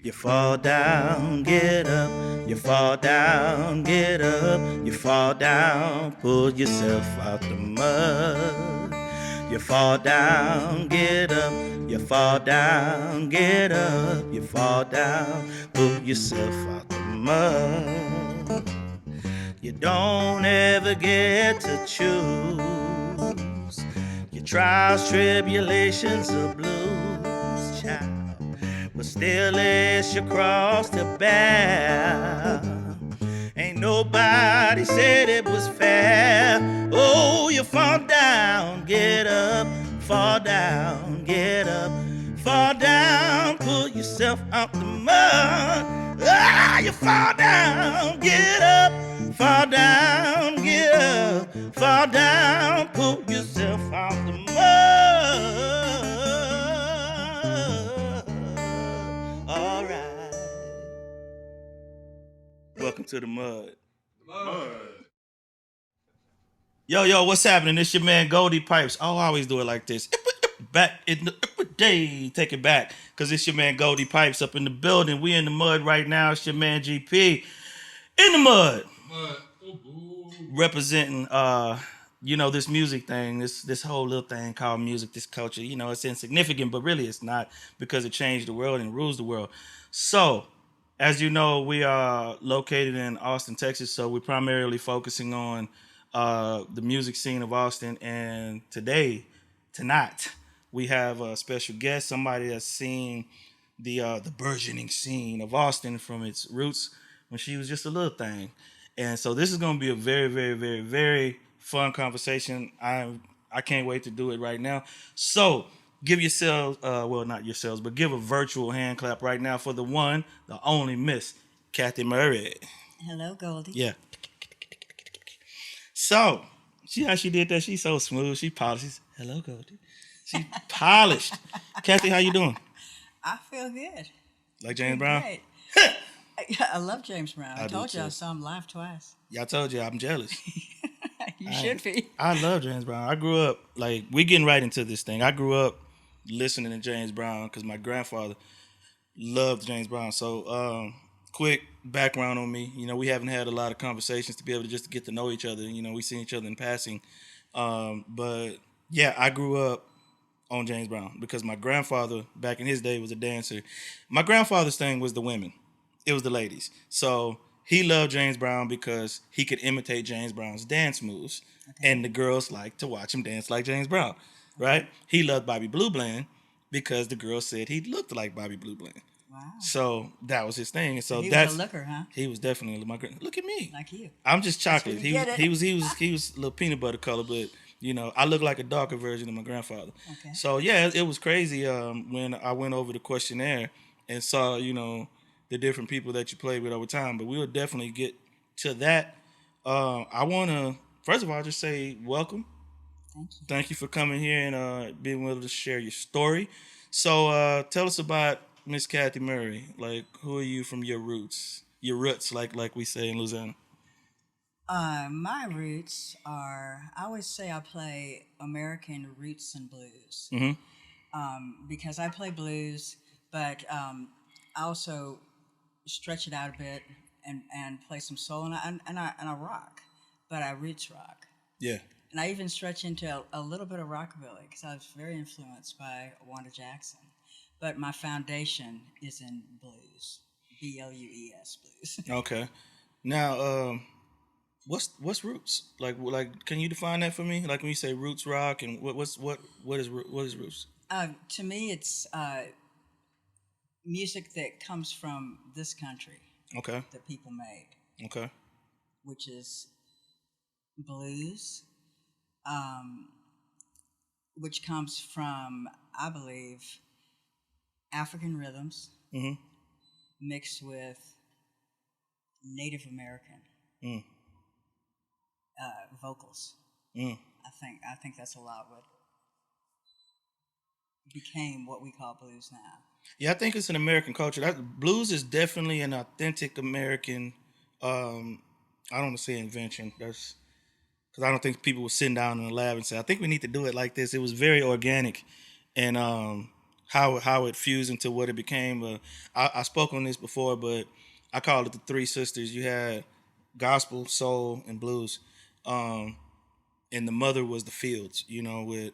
You fall down, get up. You fall down, get up. You fall down, pull yourself out the mud. You fall down, get up. You fall down, get up. You fall down, pull yourself out the mud. You don't ever get to choose your trials, tribulations, or blues, child. But still, it's your cross to bear. Ain't nobody said it was fair. Oh, you fall down, get up, fall down, get up, fall down, pull yourself out the mud. Ah, you fall down, get up, fall down, get up, fall down, pull yourself out the mud. All right. Welcome to the mud. Yo, what's happening? It's your man Goldie Pipes. Oh, I always do it like this. Back in the day, take it back. Because it's your man Goldie Pipes up in the building. We in the mud right now. It's your man GP in the mud. Representing, this music thing, this whole little thing called music, this culture. It's insignificant, but really it's not because it changed the world and rules the world. So, as you know, we are located in Austin, Texas. So we're primarily focusing on the music scene of Austin. And tonight, we have a special guest, somebody that's seen the burgeoning scene of Austin from its roots when she was just a little thing. And so this is going to be a very, very, very, very fun conversation. I can't wait to do it right now. So give yourselves, not yourselves, but give a virtual hand clap right now for the one, the only Miss Kathy Murray. Hello, Goldie. Yeah. So, see how she did that? She's so smooth. She polishes. Hello, Goldie. She polished. Kathy, how you doing? I feel good. Like James Brown? Great. I love James Brown. I told you I saw him live twice. Yeah, I told you I'm jealous. You should be. I love James Brown. I grew up, we getting right into this thing. I grew up listening to James Brown because my grandfather loved James Brown. So, quick background on me. We haven't had a lot of conversations to be able to just get to know each other. We seen each other in passing. But, yeah, I grew up on James Brown because my grandfather, back in his day, was a dancer. My grandfather's thing was the women. It was the ladies. So he loved James Brown because he could imitate James Brown's dance moves. Okay. And the girls liked to watch him dance like James Brown, right? He loved Bobby Blue Bland because the girls said he looked like Bobby Blue Bland. Wow. So that was his thing. And so he was a looker, huh? He was definitely look at me. Like you. I'm just chocolate. He was a little peanut butter color, but I look like a darker version of my grandfather. Okay. So yeah, it was crazy when I went over the questionnaire and saw, the different people that you played with over time. But we will definitely get to that. I want to, first of all, just say welcome. Thank you. Thank you for coming here and being willing to share your story. So tell us about Miss Kathy Murray. Like, who are you from your roots? Your roots, like we say in Louisiana. My roots are, I always say I play American roots and blues. Because I play blues, but I also stretch it out a bit and play some soul, and I rock, but I roots rock. Yeah. And I even stretch into a little bit of rockabilly because I was very influenced by Wanda Jackson. But my foundation is in blues, BLUES blues. Okay. Now, what's roots? Like, can you define that for me? Like when you say roots rock, and what is roots? To me, it's music that comes from this country. Okay. That people made. Okay. Which is blues, which comes from, I believe, African rhythms mixed with Native American vocals. I think that's a lot what became what we call blues now. Yeah, I think it's an American culture. Blues is definitely an authentic American. I don't want to say invention. That's because I don't think people were sitting down in a lab and say, "I think we need to do it like this." It was very organic, and how it fused into what it became. I spoke on this before, but I called it the three sisters. You had gospel, soul, and blues, and the mother was the fields. With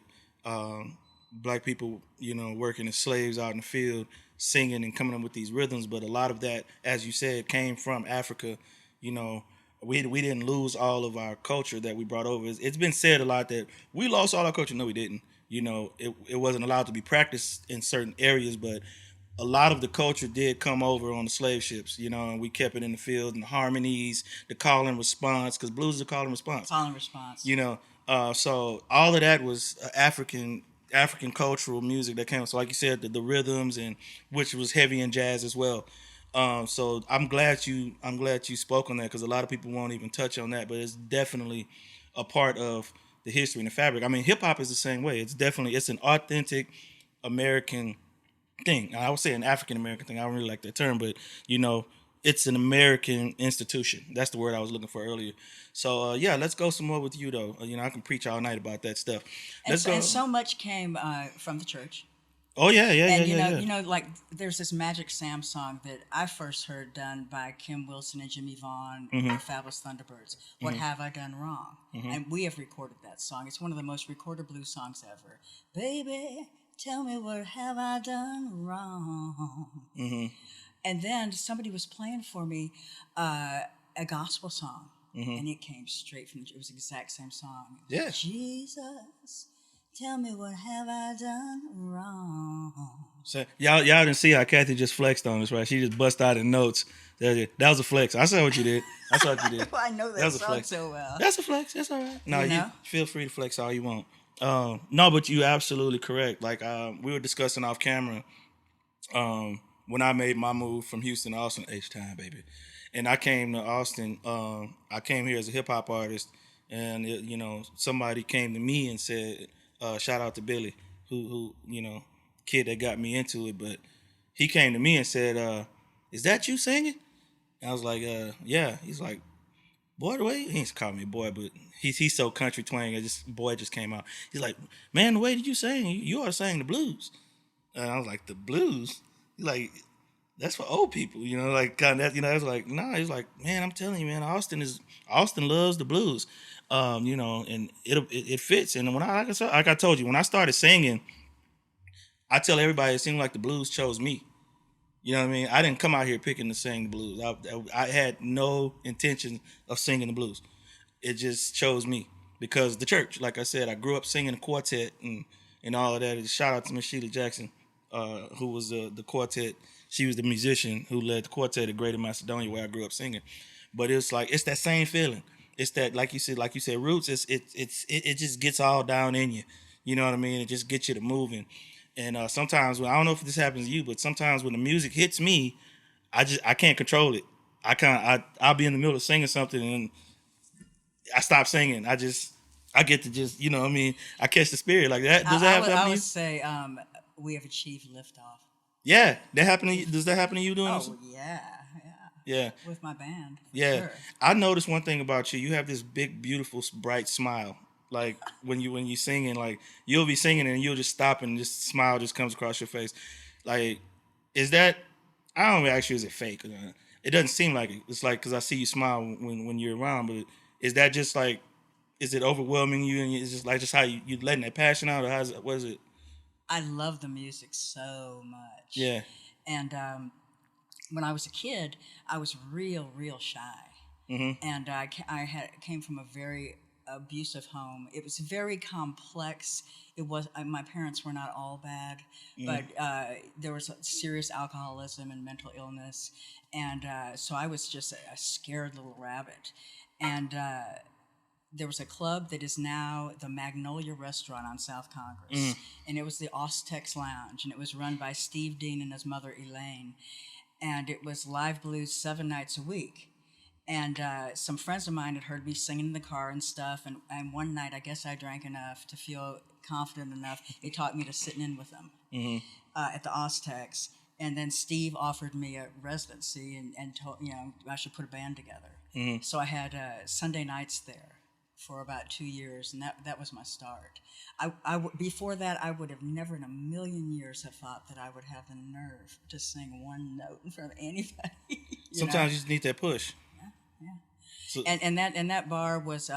black people, working as slaves out in the field, singing and coming up with these rhythms. But a lot of that, as you said, came from Africa. You know, we didn't lose all of our culture that we brought over. It's been said a lot that we lost all our culture. No, we didn't. It wasn't allowed to be practiced in certain areas, but a lot of the culture did come over on the slave ships, and we kept it in the field and the harmonies, the call and response, because blues is a call and response. Call and response. So all of that was African cultural music that came. So like you said, the rhythms, and which was heavy in jazz as well. So I'm glad you spoke on that, because a lot of people won't even touch on that, but it's definitely a part of the history and the fabric. I mean, hip hop is the same way. It's an authentic American thing. I would say an African American thing. I don't really like that term, but it's an American institution. That's the word I was looking for earlier. So yeah, let's go some more with you though. I can preach all night about that stuff. Let's go. And so much came from the church. Oh yeah. And Yeah. like there's this Magic Sam song that I first heard done by Kim Wilson and Jimmy Vaughn, the Fabulous Thunderbirds. What have I done wrong? And we have recorded that song. It's one of the most recorded blues songs ever. Baby, tell me what have I done wrong? And then somebody was playing for me a gospel song, and it came straight from. It was the exact same song. Yeah. Jesus, tell me what have I done wrong? So y'all didn't see how Kathy just flexed on us, right? She just bust out in notes. That was a flex. I saw what you did. I saw what you did. Well, I know that was a song flex. so well. That's a flex. That's all right. No, you feel free to flex all you want. No, but you absolutely correct. Like we were discussing off camera. When I made my move from Houston to Austin, H-Time, baby. And I came to Austin. I came here as a hip-hop artist, and somebody came to me and said, shout out to Billy, who kid that got me into it. But he came to me and said, is that you singing? And I was like, yeah. He's like, boy, the way, he ain't called me boy, but he's so country twang, boy just came out. He's like, man, the way that you sing, you ought to sing the blues. And I was like, the blues? Like, that's for old people, like kind of that, I was like, nah. He's like, man, I'm telling you, man, Austin loves the blues, and it fits. And when like I told you, when I started singing, I tell everybody it seemed like the blues chose me. You know what I mean? I didn't come out here picking to sing the blues. I had no intention of singing the blues. It just chose me because the church, like I said, I grew up singing a quartet and all of that. Shout out to Miss Sheila Jackson. Who was the quartet. She was the musician who led the quartet at Greater Macedonia, where I grew up singing. But it's that same feeling. It's that, like you said, roots. It just gets all down in you. You know what I mean? It just gets you to moving. And sometimes I don't know if this happens to you, but sometimes when the music hits me, I can't control it. I'll be in the middle of singing something and I stop singing. I get to just, I catch the spirit like that. Does that happen to you? I would say we have achieved liftoff. Yeah, that happened to you. Does that happen to you doing this? Oh, yeah. Yeah. With my band. Yeah. Sure. I noticed one thing about you. You have this big, beautiful, bright smile. Like when you singing, like you'll be singing and you'll just stop and just smile just comes across your face. Like, is that? I don't ask you, is it fake? It doesn't seem like it. It's like because I see you smile when you're around, but is that just like? Is it overwhelming you and it's just how you letting that passion out, or what is it? I love the music so much. Yeah. And when I was a kid, I was real shy. Mm-hmm. And I came from a very abusive home. It was very complex. It was my parents were not all bad, but there was serious alcoholism and mental illness, and so I was just a scared little rabbit. And there was a club that is now the Magnolia Restaurant on South Congress, and it was the Ostex Lounge, and it was run by Steve Dean and his mother Elaine, and it was live blues 7 nights a week. And some friends of mine had heard me singing in the car and stuff, and one night I guess I drank enough to feel confident enough. They taught me to sit in with them at the Ostex, and then Steve offered me a residency and told I should put a band together. So I had Sunday nights there for about 2 years, and that was my start. Before that, I would have never in a million years have thought that I would have the nerve to sing one note in front of anybody. Sometimes you just need that push. Yeah. So, And that bar was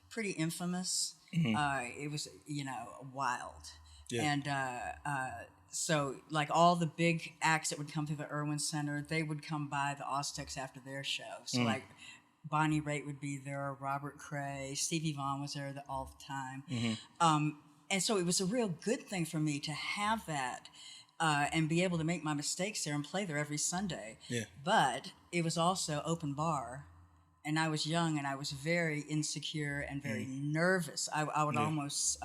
pretty infamous. Mm-hmm. It was wild, Yeah. and so like all the big acts that would come through the Irwin Center, they would come by the Aztecs after their show. So like Bonnie Raitt would be there, Robert Cray, Stevie Vaughan was there all the time, and so it was a real good thing for me to have that. And be able to make my mistakes there and play there every Sunday. Yeah. But it was also open bar, and I was young and I was very insecure and very nervous. I would almost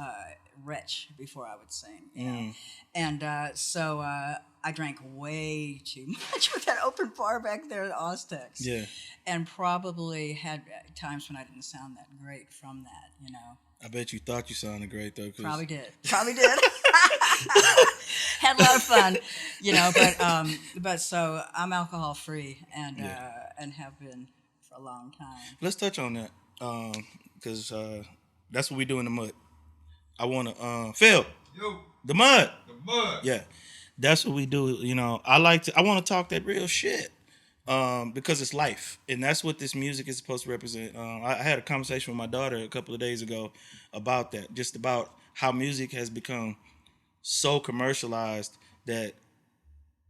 retch before I would sing, and so I drank way too much with that open bar back there at Aztecs. Yeah. And probably had times when I didn't sound that great from that, I bet you thought you sounded great though. Probably did. Had a lot of fun, but so I'm alcohol free and have been for a long time. Let's touch on that because that's what we do in the mud. I want to Phil. Yo, The mud. the mud. Yeah, that's what we do. I want to talk that real shit because it's life, and that's what this music is supposed to represent. I had a conversation with my daughter a couple of days ago about that, just about how music has become so commercialized that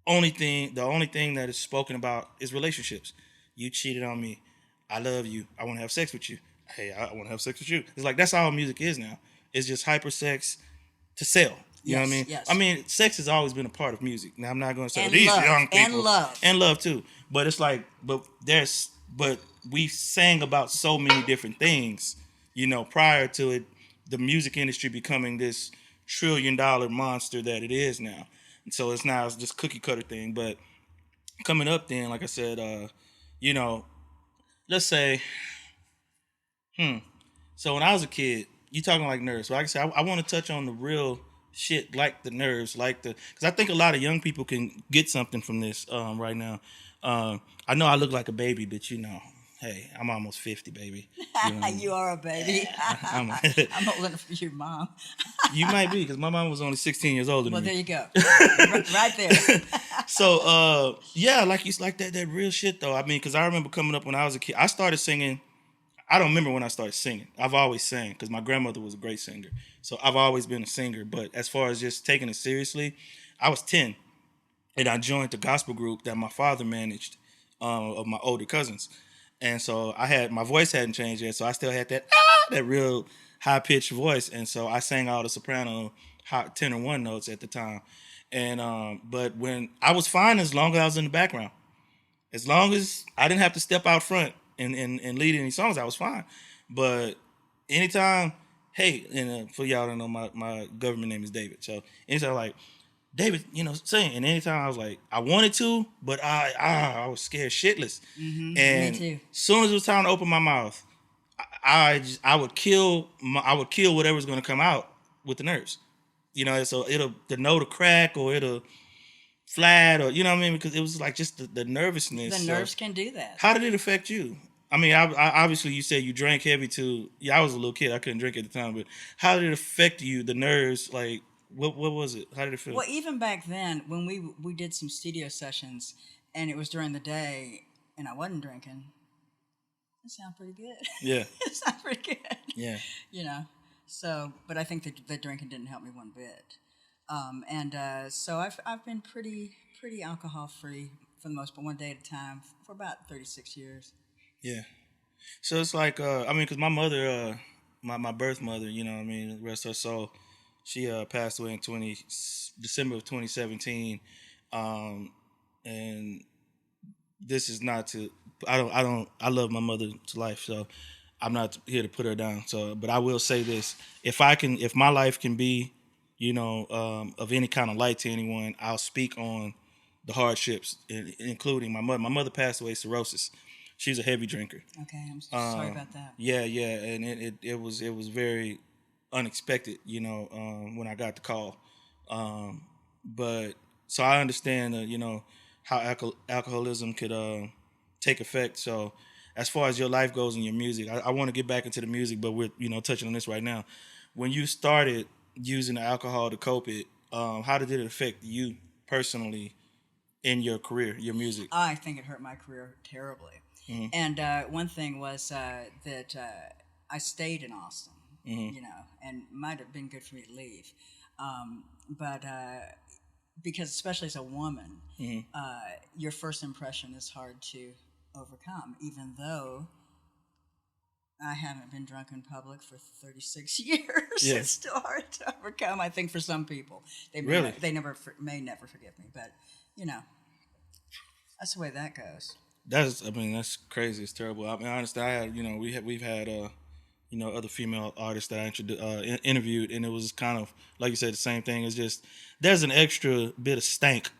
the only thing that is spoken about is relationships. You cheated on me. I love you. I want to have sex with you. Hey, I want to have sex with you. It's like that's all music is now. It's just hyper sex to sell. You know what I mean? Yes. I mean, sex has always been a part of music. Now I'm not going to say And these love, young people and love too. But it's like, but we sang about so many different things. Prior to it, the music industry becoming this $1 trillion monster that it is now. And so it's just cookie cutter thing. But coming up then, like I said, let's say, so when I was a kid, you talking like nerves. So like I said, I want to touch on the real shit, like the nerves, because I think a lot of young people can get something from this right now. I know I look like a baby, but hey, I'm almost 50, baby. You are a baby. I'm old enough for your mom. You might be, because my mom was only 16 years older Well, than me. there you go. Right there. So, like that real shit, though. I mean, because I remember coming up when I was a kid. I started singing. I don't remember when I started singing. I've always sang, because my grandmother was a great singer. So I've always been a singer. But as far as just taking it seriously, I was 10, and I joined the gospel group that my father managed of my older cousins. And so my voice hadn't changed yet, so I still had that real high-pitched voice. And so I sang all the soprano hot tenor one notes at the time. And but when I was fine as long as I was in the background. As long as I didn't have to step out front and lead any songs, I was fine. But anytime, hey, and for y'all don't know, my government name is David. So anytime like, David, sing. And anytime I was like, I wanted to, but I was scared shitless. Mm-hmm. And Me too. as soon as it was time to open my mouth, I would kill whatever was going to come out with the nerves. So the note will crack or it'll flat, or what I mean, because it was like just the nervousness. The nerves can do that. How did it affect you? I mean, I obviously you said you drank heavy too. Yeah, I was a little kid. I couldn't drink at the time, but how did it affect you? The nerves, like what was it? How did it feel? Well, even back then, when we did some studio sessions, and it was during the day, and I wasn't drinking, it sounded pretty good. Yeah, It sounded pretty good. yeah. So, but I think the drinking didn't help me one bit. So I've been pretty alcohol free for the most part, one day at a time for about 36 years. Yeah. So it's like, because my mother, my birth mother, rest her soul, she passed away in December of 2017, and this is not to, I love my mother to life, so I'm not here to put her down. So, but I will say this: if my life can be, of any kind of light to anyone, I'll speak on the hardships, including my mother. My mother passed away cirrhosis. She was a heavy drinker. Okay, I'm so sorry about that. Yeah, and it was very unexpected, when I got the call. But so I understand, how alcoholism could take effect. So as far as your life goes and your music, I want to get back into the music, but we're touching on this right now. When you started using the alcohol to cope it, how did it affect you personally in your career, your music? I think it hurt my career terribly. And one thing was that I stayed in Austin, and might have been good for me to leave. But because especially as a woman, your first impression is hard to overcome, even though I haven't been drunk in public for 36 years. Yeah. It's still hard to overcome, I think, for some people. They may never forgive me, but that's the way that goes. That's crazy. It's terrible. I mean, honestly, we've had other female artists that I interviewed, and it was kind of like you said, the same thing. It's just there's an extra bit of stank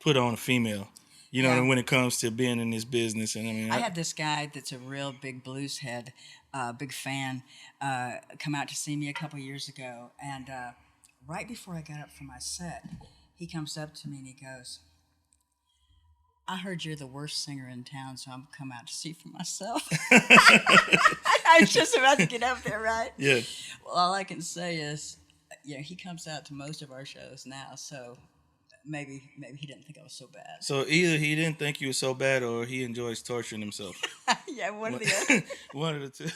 put on a female, when it comes to being in this business. And I had this guy that's a real big blues head, big fan, come out to see me a couple years ago, and right before I got up for my set, he comes up to me and he goes, "I heard you're the worst singer in town, so I'm come out to see for myself." I was just about to get up there, right? Yeah. Well, all I can say is, he comes out to most of our shows now, so maybe he didn't think I was so bad. So either he didn't think you were so bad, or he enjoys torturing himself. Yeah, one of the other. One of the two.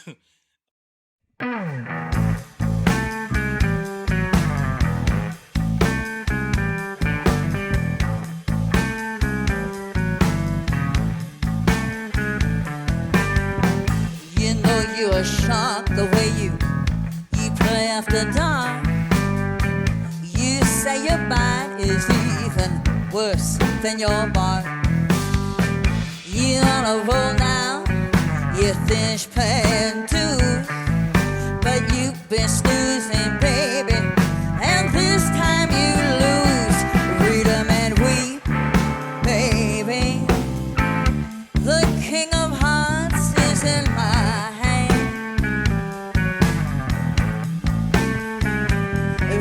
You're shocked the way you play after dark. You say your bite is even worse than your bark. You on a roll now, you finish paying dues, but you've been snoozing, baby, and this time you lose. Read 'em and weep, baby. The king of hearts is in my hand.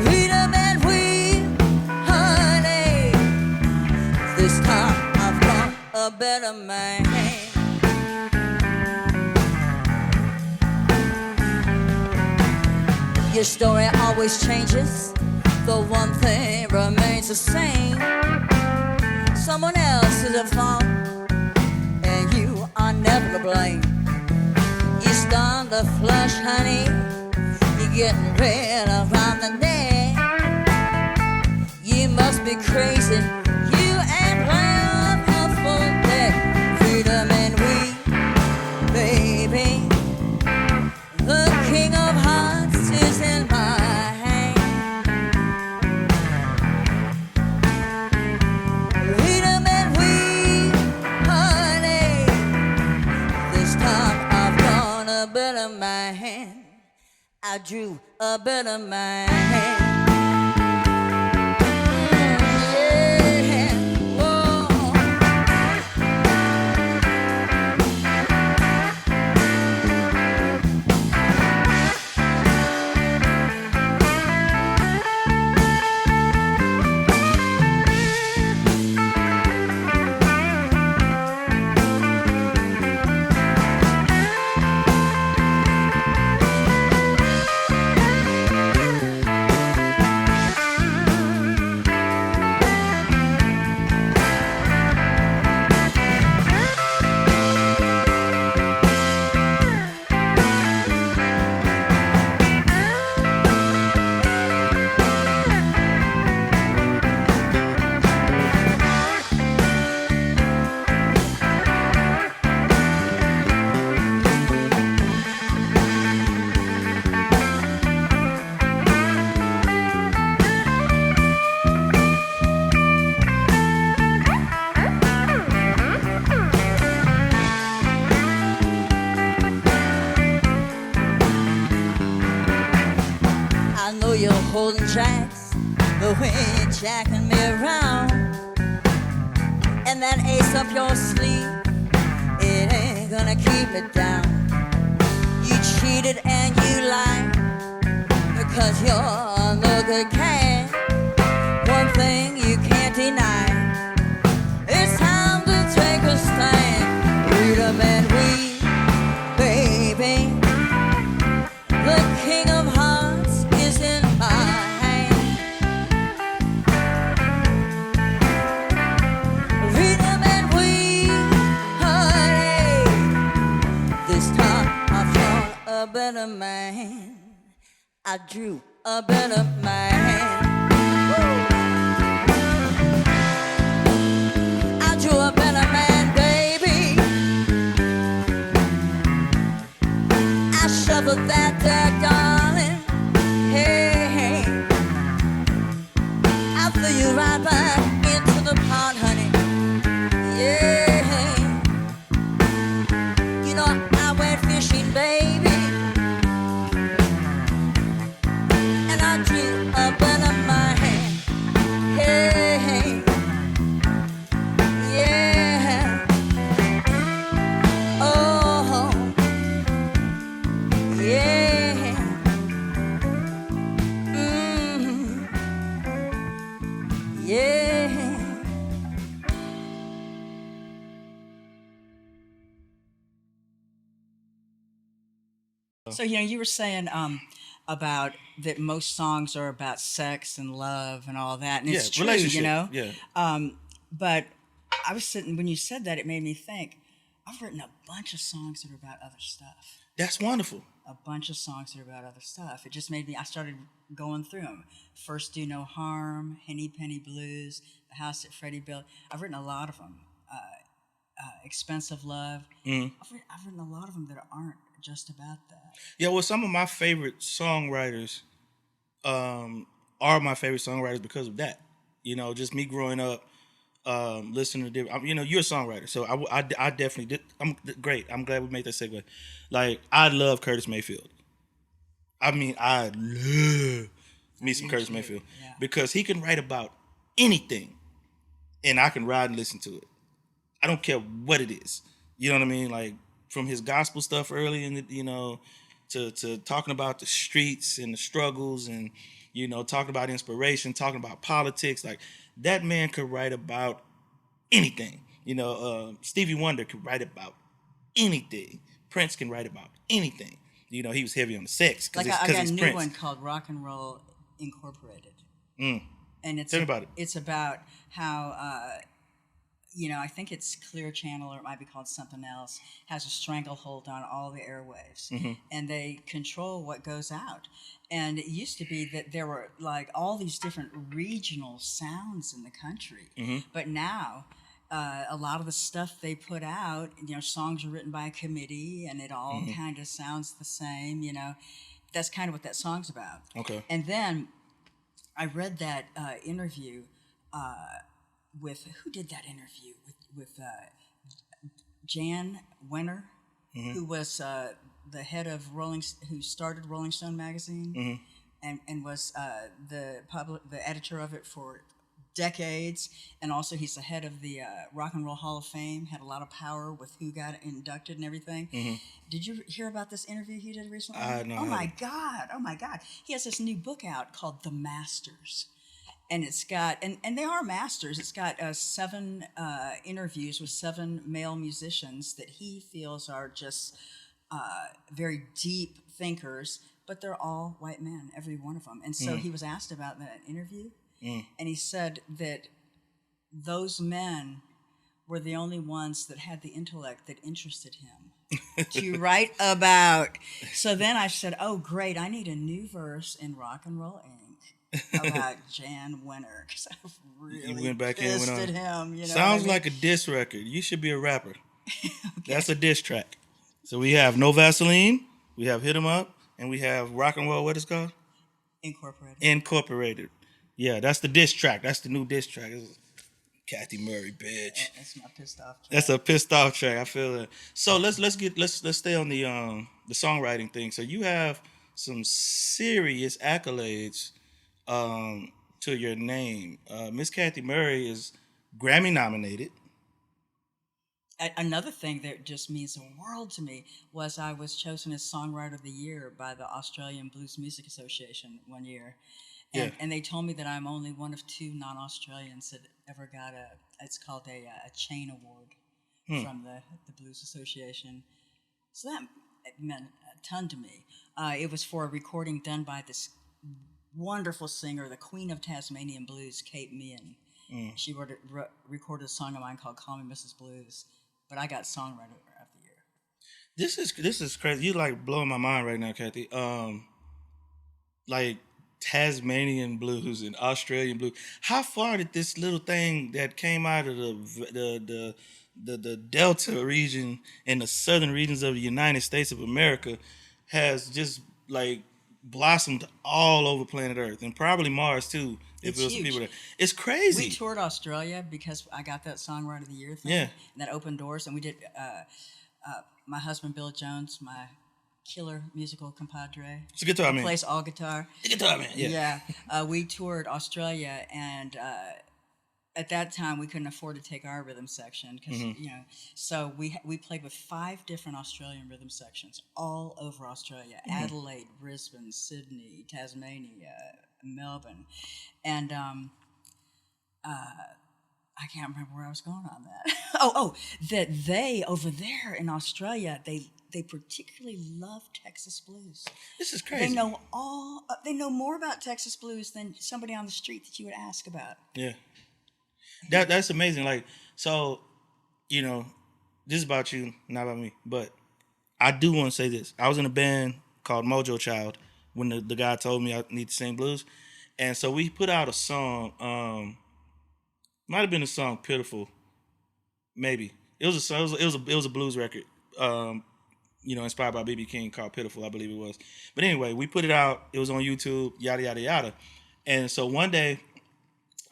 Read 'em and weep, honey. This time I've got a better man. Your story always changes, the one thing remains the same. Someone else is at fault, and you are never to blame. You start to flush, honey, you're getting red around the neck. You must be crazy, you ain't playing a full deck. Freedom and weep, baby. The king of hearts is in my hand. Read 'em and weep, honey. This time I've drawn a better man. I drew a better man. Holding jacks, the way you're jacking me around, and that ace up your sleeve, it ain't gonna keep it down. You cheated and you lied, because you're no good cat. One thing you can't deny, it's time to take a stand. Read 'em and weep, better man. I drew a better man. I drew a better man, baby. I shoveled that dirt, darling. Hey, hey. I'll fill you right back into the pot, honey. Yeah. You know I went fishing, baby. And I drew a better man. Hey, hey. Yeah. Oh, yeah. Mm-hmm. Yeah. So you were saying about that most songs are about sex and love and all that, and Yeah, it's true, relationship. Yeah. But I was sitting when you said that, it made me think. I've written a bunch of songs that are about other stuff. That's wonderful. A bunch of songs that are about other stuff. It just made me. I started going through them. First, Do No Harm, Henny Penny Blues, The House That Freddie Built. I've written a lot of them. Expensive Love. I've written a lot of them that aren't just about that. Yeah, well, some of my favorite songwriters are my favorite songwriters because of that. You know, just me growing up, listening to different. You know, you're a songwriter, so I definitely did. I'm great. I'm glad we made that segue. Like, I love Curtis Mayfield. I mean, I love me some Curtis Mayfield because he can write about anything, and I can ride and listen to it. I don't care what it is. You know what I mean? Like, from his gospel stuff early in the, to talking about the streets and the struggles and, talking about inspiration, talking about politics. Like, that man could write about anything. Stevie Wonder could write about anything. Prince can write about anything. He was heavy on the sex because I got a new Prince. one called Rock and Roll Incorporated. And it's tell me about it. It's about how I think it's Clear Channel, or it might be called something else, has a stranglehold on all the airwaves, and they control what goes out. And it used to be that there were like all these different regional sounds in the country, but now a lot of the stuff they put out, songs are written by a committee, and it all kind of sounds the same. That's kind of what that song's about. Okay. And then I read that interview. With who did that interview with Jan Wenner, who was the head of who started Rolling Stone magazine, and was the editor of it for decades, and also he's the head of the Rock and Roll Hall of Fame. Had a lot of power with who got inducted and everything. Did you hear about this interview he did recently? No. Oh my God! He has this new book out called The Masters. And it's got, and they are masters. It's got 7 interviews with 7 male musicians that he feels are just very deep thinkers, but they're all white men, every one of them. And so he was asked about that interview, and he said that those men were the only ones that had the intellect that interested him to write about. So then I said, oh, great, I need a new verse in Rock and Roll Inc. about Jan Wenner, because I really went back in and pissed went at on. him. Sounds like a diss record. You should be a rapper. That's a diss track. So we have No Vaseline, we have Hit 'Em Up, and we have Rock and Roll, what is it called? Incorporated. Yeah, that's the diss track. That's the new diss track. Kathy Murray, bitch. That's my pissed off track. That's a pissed off track. I feel it. So let's stay on the songwriting thing. So you have some serious accolades to your name. Miss Kathy Murray is Grammy nominated. Another thing that just means the world to me was I was chosen as Songwriter of the Year by the Australian Blues Music Association one year. And they told me that I'm only one of 2 non-Australians that ever got it's called a chain award from the Blues Association. So that meant a ton to me. It was for a recording done by this wonderful singer, the Queen of Tasmanian Blues, Kate Meehan. She recorded a song of mine called Call Me Mrs. Blues, but I got Songwriter of the Year. This is crazy. You like blowing my mind right now, Kathy. Like Tasmanian blues and Australian blues. How far did this little thing that came out of the Delta region and the southern regions of the United States of America has just like blossomed all over planet Earth and probably Mars too? If It's it was some huge. people there, it's We crazy. toured Australia because I got that Songwriter of the Year thing, Yeah. and that opened doors. And we did. My husband Bill Jones, my killer musical compadre, It's a guitar who man. plays all guitar. It's a guitar man. Yeah. Yeah, we toured Australia, and at that time we couldn't afford to take our rhythm section because so we played with 5 different Australian rhythm sections all over Australia: Adelaide, Brisbane, Sydney, Tasmania, Melbourne, and I can't remember where I was going on that. That they over there in Australia they particularly love Texas blues. This is crazy. They know more about Texas blues than somebody on the street that you would ask about. Yeah. That's amazing. Like, so, this is about you, not about me. But I do want to say this. I was in a band called Mojo Child when the guy told me I need to sing blues. And so we put out a song, might have been the song Pitiful. Maybe. It was a song, it was a blues record. Inspired by B.B. King called Pitiful, I believe it was. But anyway, we put it out. It was on YouTube, yada yada yada. And so one day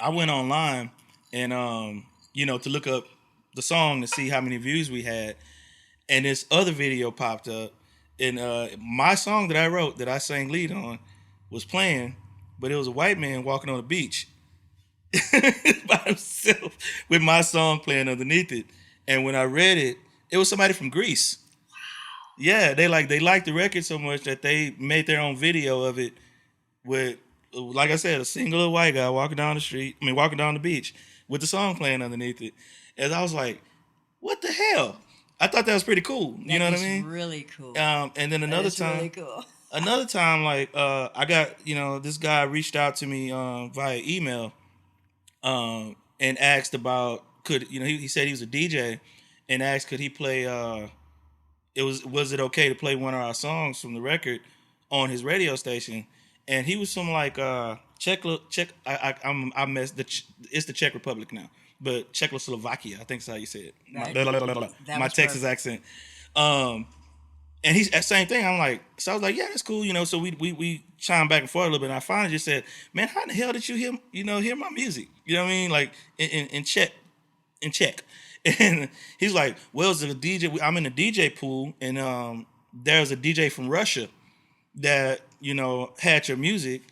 I went online and to look up the song to see how many views we had, and this other video popped up, and my song that I wrote that I sang lead on was playing, but it was a white man walking on the beach by himself with my song playing underneath it. And when I read it, it was somebody from Greece. Wow. Yeah, they liked the record so much that they made their own video of it with, like I said, a single white guy walking down the beach with the song playing underneath it. And I was like, what the hell? I thought that was pretty cool. You know what I mean? Really cool. And then another time, really cool. another time, like I got, this guy reached out to me via email, and asked about he said he was a DJ, and asked could he play was it okay to play one of our songs from the record on his radio station, and he was from like Czech I messed it's the Czech Republic now, but Czechoslovakia, I think is how you say it. My Texas accent. And he's same thing. I'm like, so I was like, yeah, that's cool, So we chimed back and forth a little bit. And I finally just said, man, how the hell did you hear my music? You know what I mean? Like in Czech. And he's like, well, it's a DJ. I'm in the DJ pool, and there's a DJ from Russia that had your music,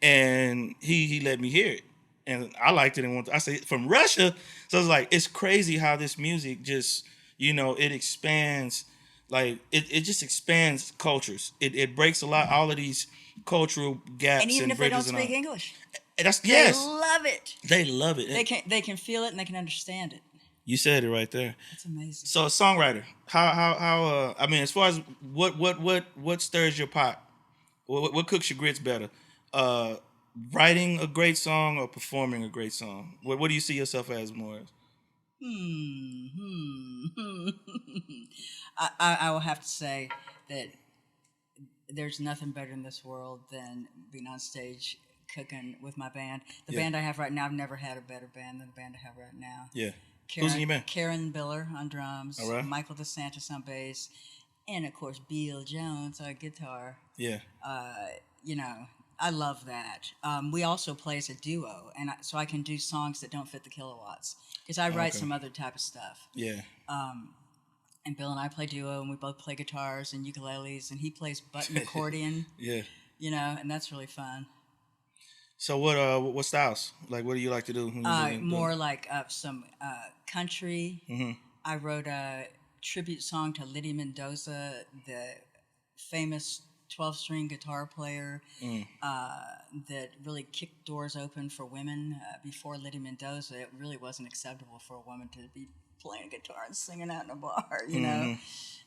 and he let me hear it, and I liked it. And I said, from Russia. So I was like, it's crazy how this music just it expands. Like it just expands cultures. It breaks all of these cultural gaps And even if they don't bridges speak English, yes, they love it. they love it. They can feel it and they can understand it. You said it right there. It's amazing. So a songwriter, how as far as what stirs your pot, what cooks your grits better, writing a great song or performing a great song? What do you see yourself as more as? I will have to say that there's nothing better in this world than being on stage cooking with my band. The band I have right now, I've never had a better band than the band I have right now. Yeah. Who's in your band? Karen Biller on drums, All right. Michael DeSantis on bass, and of course Bill Jones on guitar. Yeah. I love that. We also play as a duo, and so I can do songs that don't fit the kilowatts because I write some other type of stuff. Yeah. And Bill and I play duo, and we both play guitars and ukuleles, and he plays button accordion. Yeah. And that's really fun. So what styles? Like, what do you like to do? When you More like some country. Mm-hmm. I wrote a tribute song to Lydia Mendoza, the famous 12-string guitar player that really kicked doors open for women. Before Lydia Mendoza, it really wasn't acceptable for a woman to be playing a guitar and singing out in a bar, know.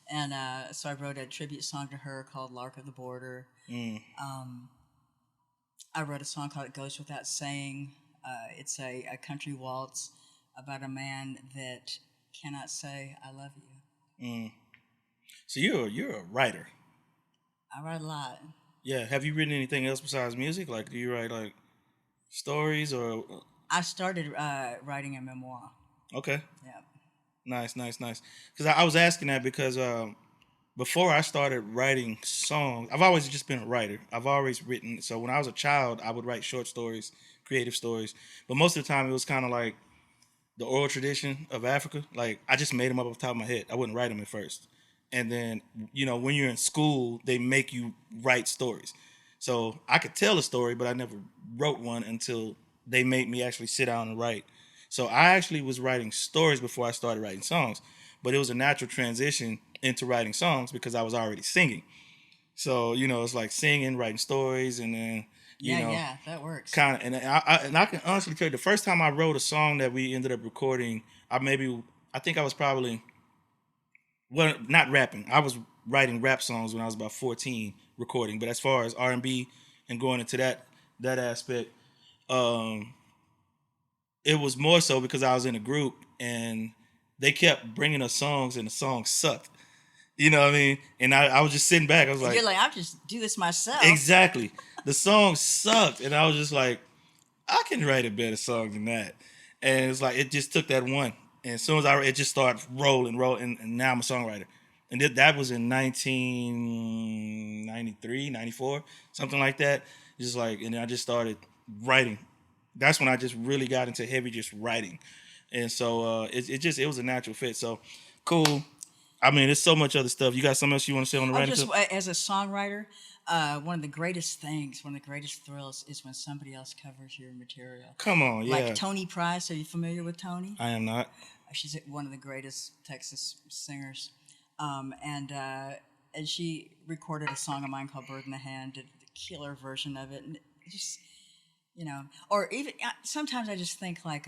And so I wrote a tribute song to her called Lark of the Border. I wrote a song called It Goes Without Saying. It's a country waltz about a man that cannot say I love you. So you're a writer. I write a lot. Yeah. Have you written anything else besides music? Like, do you write like stories or? I started writing a memoir. Okay. Yeah. Nice. Because I was asking that because before I started writing songs, I've always just been a writer. I've always written. So when I was a child, I would write short stories, creative stories. But most of the time, it was kind of like the oral tradition of Africa. Like I just made them up off the top of my head. I wouldn't write them at first. And then, when you're in school, they make you write stories. So I could tell a story, but I never wrote one until they made me actually sit down and write. So I actually was writing stories before I started writing songs, but it was a natural transition into writing songs because I was already singing. So, it's like singing, writing stories, and then, Yeah, that works. kind of, and I can honestly tell you, the first time I wrote a song that we ended up recording, I think I was probably, well, not rapping. I was writing rap songs when I was about 14 recording. But as far as R&B and going into that aspect, it was more so because I was in a group and they kept bringing us songs and the songs sucked. You know what I mean? And I was just sitting back. I was like, You're like, I'll just do this myself. exactly. The song sucked. And I was just like, I can write a better song than that. And it's like, it just took that one. And as soon as it just started rolling, and now I'm a songwriter. And that was in 1993, 94, something like that. Just like, and then I just started writing. That's when I just really got into heavy just writing. And so it was a natural fit. So cool. I mean, there's so much other stuff. You got something else you want to say on the writing? As a songwriter, one of the greatest thrills is when somebody else covers your material. Come on, yeah. Like Tony Price. Are you familiar with Tony? I am not. She's one of the greatest Texas singers. And she recorded a song of mine called Bird in the Hand, did the killer version of it. And it just, or even sometimes I just think like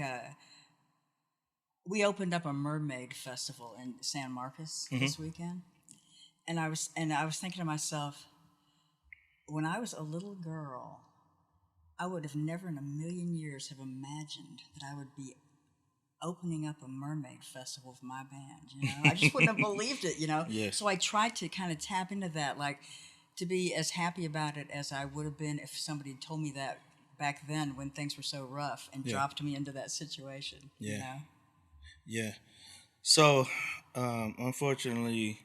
we opened up a mermaid festival in San Marcos this weekend. And I was thinking to myself, when I was a little girl, I would have never in a million years have imagined that I would be opening up a mermaid festival with my band. I just wouldn't have believed it. Yes. So I tried to kind of tap into that, like to be as happy about it as I would have been if somebody had told me that back then when things were so rough and dropped me into that situation. Yeah. Yeah. So, unfortunately,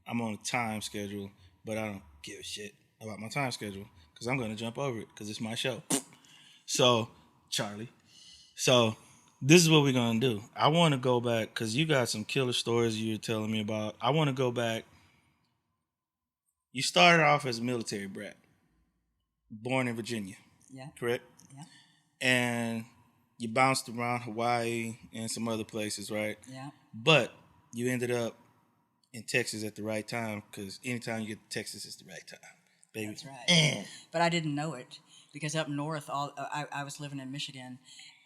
I'm on a time schedule, but I don't give a shit about my time schedule because I'm going to jump over it because it's my show. So, Charlie. So, this is what we're going to do. I want to go back because you got some killer stories you're telling me about. I want to go back. You started off as a military brat, born in Virginia. Yeah. Correct? Yeah. And you bounced around Hawaii and some other places, right? Yeah. But you ended up in Texas at the right time because anytime you get to Texas, it's the right time, baby. That's right. But I didn't know it because up north, I was living in Michigan,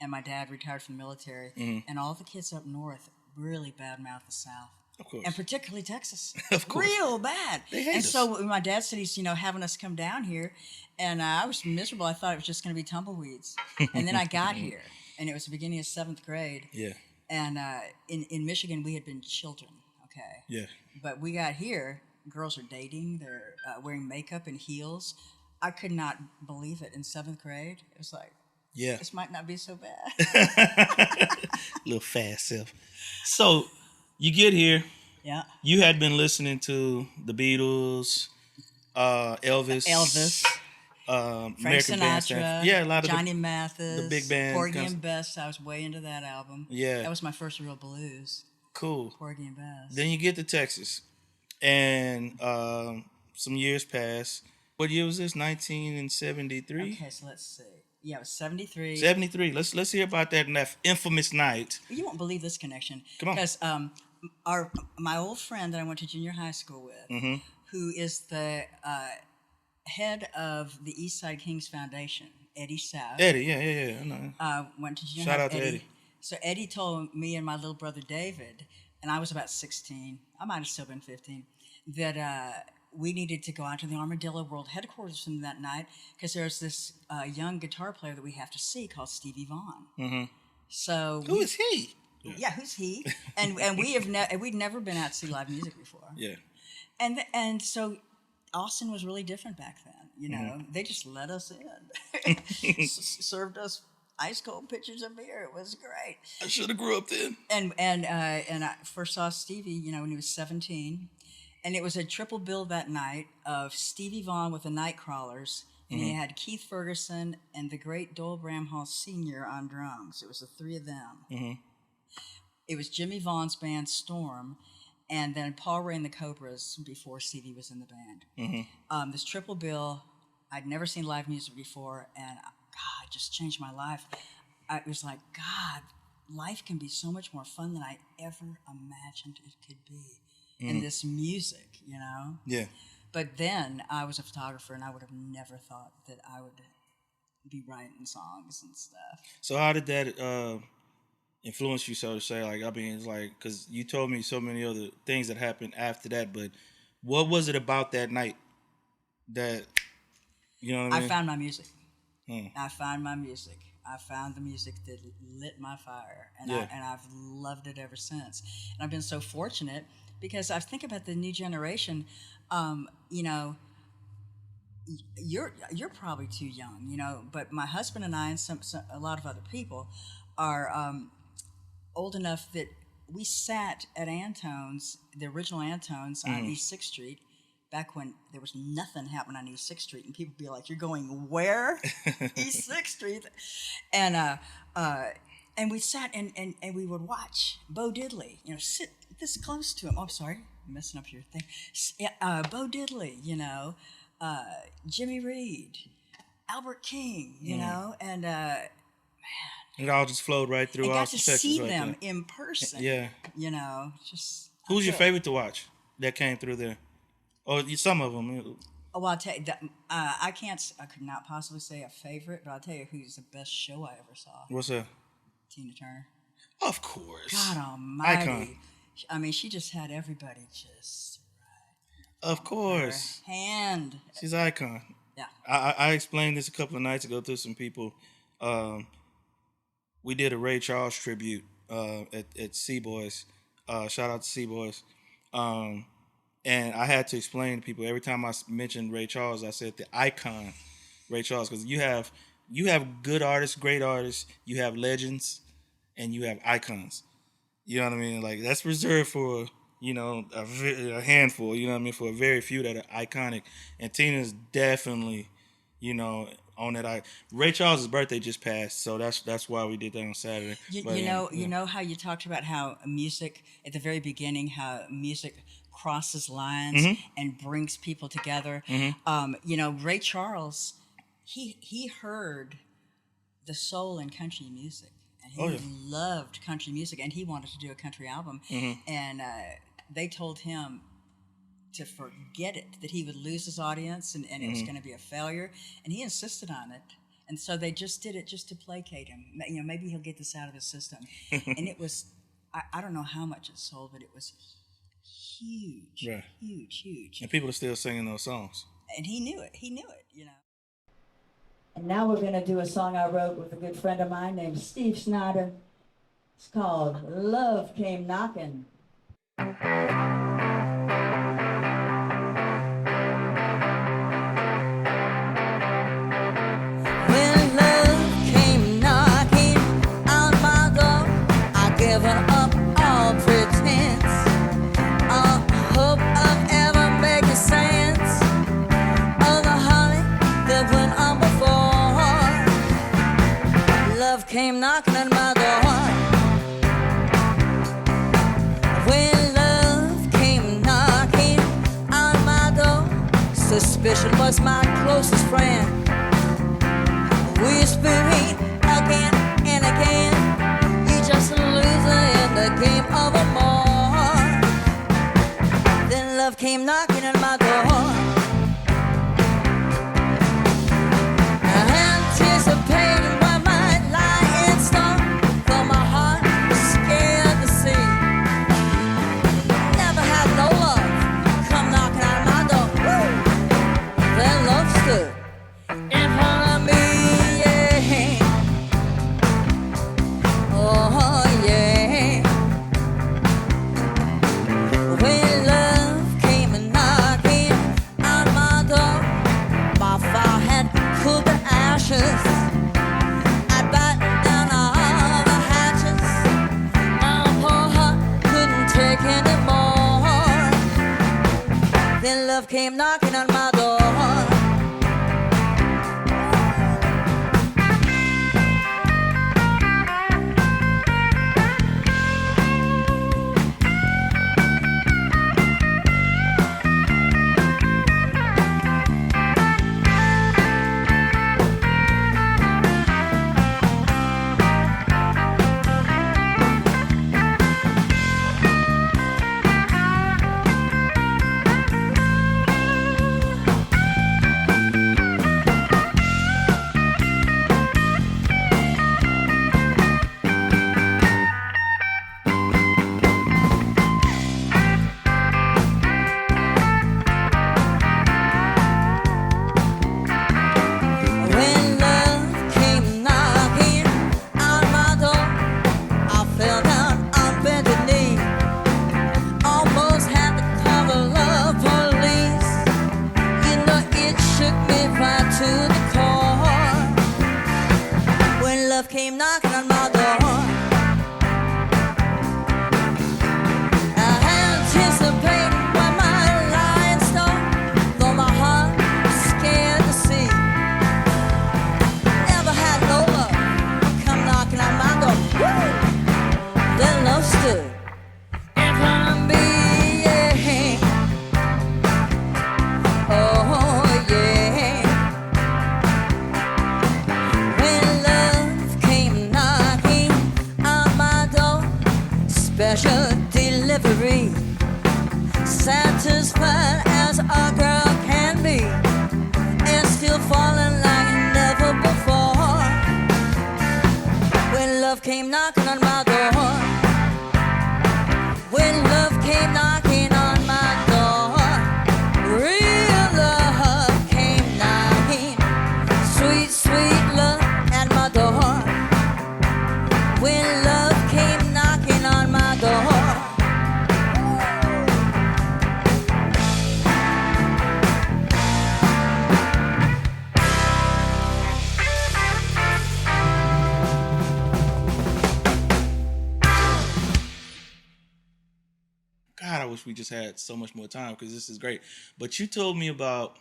and my dad retired from the military, and all the kids up north really badmouth the South. Of course. And particularly Texas. Of course. Real bad. They hate us. So my dad said he's, having us come down here, and I was miserable. I thought it was just going to be tumbleweeds. And then I got here, and it was the beginning of 7th grade. Yeah. And in Michigan, we had been children, okay? Yeah. But we got here, girls are dating, they're wearing makeup and heels. I could not believe it. In 7th grade, it was like, yeah, this might not be so bad. Little fast self. So you get here. Yeah. You had been listening to the Beatles, Elvis, Frank American Sinatra, Bandstand. Yeah, a lot of Johnny Mathis, the big band. Porgy and Bess. I was way into that album. Yeah. That was my first real blues. Cool. Porgy and Bess. Then you get to Texas, and some years pass. What year was this? 1973. Okay, so let's see. Yeah, it was 73. 73. Let's hear about that infamous night. You won't believe this connection. Come on. Because my old friend that I went to junior high school with, who is the head of the Eastside Kings Foundation, Eddie South. Eddie, yeah. I know. Went to junior Shout high. out to Eddie. So Eddie told me and my little brother David, and I was about 16, I might have still been 15, that we needed to go out to the Armadillo World Headquarters from that night because there's this young guitar player that we have to see called Stevie Vaughan. Mm-hmm. So who is he? Yeah, who's he? And we'd never been out to see live music before. Yeah. And so Austin was really different back then. You know, they just let us in, served us ice cold pitchers of beer. It was great. I should have grew up then. And I first saw Stevie, you know, when he was 17, and it was a triple bill that night of Stevie Vaughan with the Nightcrawlers, and he had Keith Ferguson and the great Dole Bramhall Sr. on drums. It was the three of them. It was Jimmy Vaughan's band Storm, and then Paul Ray and the Cobras before Stevie was in the band. This triple bill, I'd never seen live music before, and God, it just changed my life. It was like, God, life can be so much more fun than I ever imagined it could be in this music, you know? Yeah. But then I was a photographer, and I would have never thought that I would be writing songs and stuff. So how did that influence you, so to say? Like, I mean, it's like, because you told me so many other things that happened after that, but what was it about that night that, you know what I mean? I found my music. I found my music. I found the music that lit my fire, and I've loved it ever since. And I've been so fortunate because I think about the new generation. You know, you're probably too young, you know, but my husband and I and a lot of other people are old enough that we sat at Antone's, the original Antone's on East 6th Street, back when there was nothing happening on East 6th Street, and people would be like, "You're going where?" East 6th Street, and we sat and we would watch Bo Diddley, you know, sit this close to him. Oh, sorry, I'm messing up your thing. Bo Diddley, you know, Jimmy Reed, Albert King, you know, and man, it all just flowed right through. I got Austin, to Texas, see right them there. in person. Yeah, you know, just. Who's your favorite to watch that came through there? Or some of them. Oh, well, I'll tell you, I could not possibly say a favorite, but I'll tell you who's the best show I ever saw. What's that? Tina Turner. Of course. God almighty. Icon. I mean, she just had everybody just right. Of course. Her hand. She's an icon. Yeah. I explained this a couple of nights ago to some people. We did a Ray Charles tribute at Seaboys. Shout out to Seaboys. And I had to explain to people every time I mentioned Ray Charles, I said the icon Ray Charles, because you have good artists, great artists, you have legends, and you have icons. You know what I mean? Like, that's reserved for, you know, a handful. You know what I mean? For a very few that are iconic. And Tina's definitely, you know, on that. Ray Charles' birthday just passed, so that's why we did that on Saturday. You know how you talked about how music at the very beginning, how music crosses lines and brings people together. You know, Ray Charles, he heard the soul in country music, and he loved country music, and he wanted to do a country album. And they told him to forget it, that he would lose his audience, and it was going to be a failure, and he insisted on it. And so they just did it just to placate him. You know, maybe he'll get this out of his system. And it was, I don't know how much it sold, but it was huge, huge. And people are still singing those songs. And he knew it, you know. And now we're going to do a song I wrote with a good friend of mine named Steve Snyder. It's called Love Came Knockin'. When love came knocking on my door, I given up all pretense. I hope I'm ever making sense of the honey that went on before. Love came knocking on my door. When love came knocking on my door, suspicion was my closest friend. Whispering again and again, you just a loser in the game of amor. Then love came knocking on my door, anticipating what might lie in store, for my heart was scared to see. Never had no love come knocking on my door. Woo! Then love stood in front of me. Oh yeah. When love came knocking love came knocking on my door. When love came knocking on my door, I fell down on bended knee. Almost had to call the love police. You know it shook me right to the core. When love came knocking on my door, I anticipated when my lion stole, though my heart was scared to see. Never had no love come knocking on my door. Woo! Then love stood in front of me, yeah. Oh, yeah. When love came knocking on my door, special delivery, satisfied as a girl can be, and still falling like never before. When love came knocking on my door, when love came knocking on my door, real love came knocking, sweet, sweet love at my door. When love came knocking on my door. God, I wish we just had so much more time because this is great. But you told me about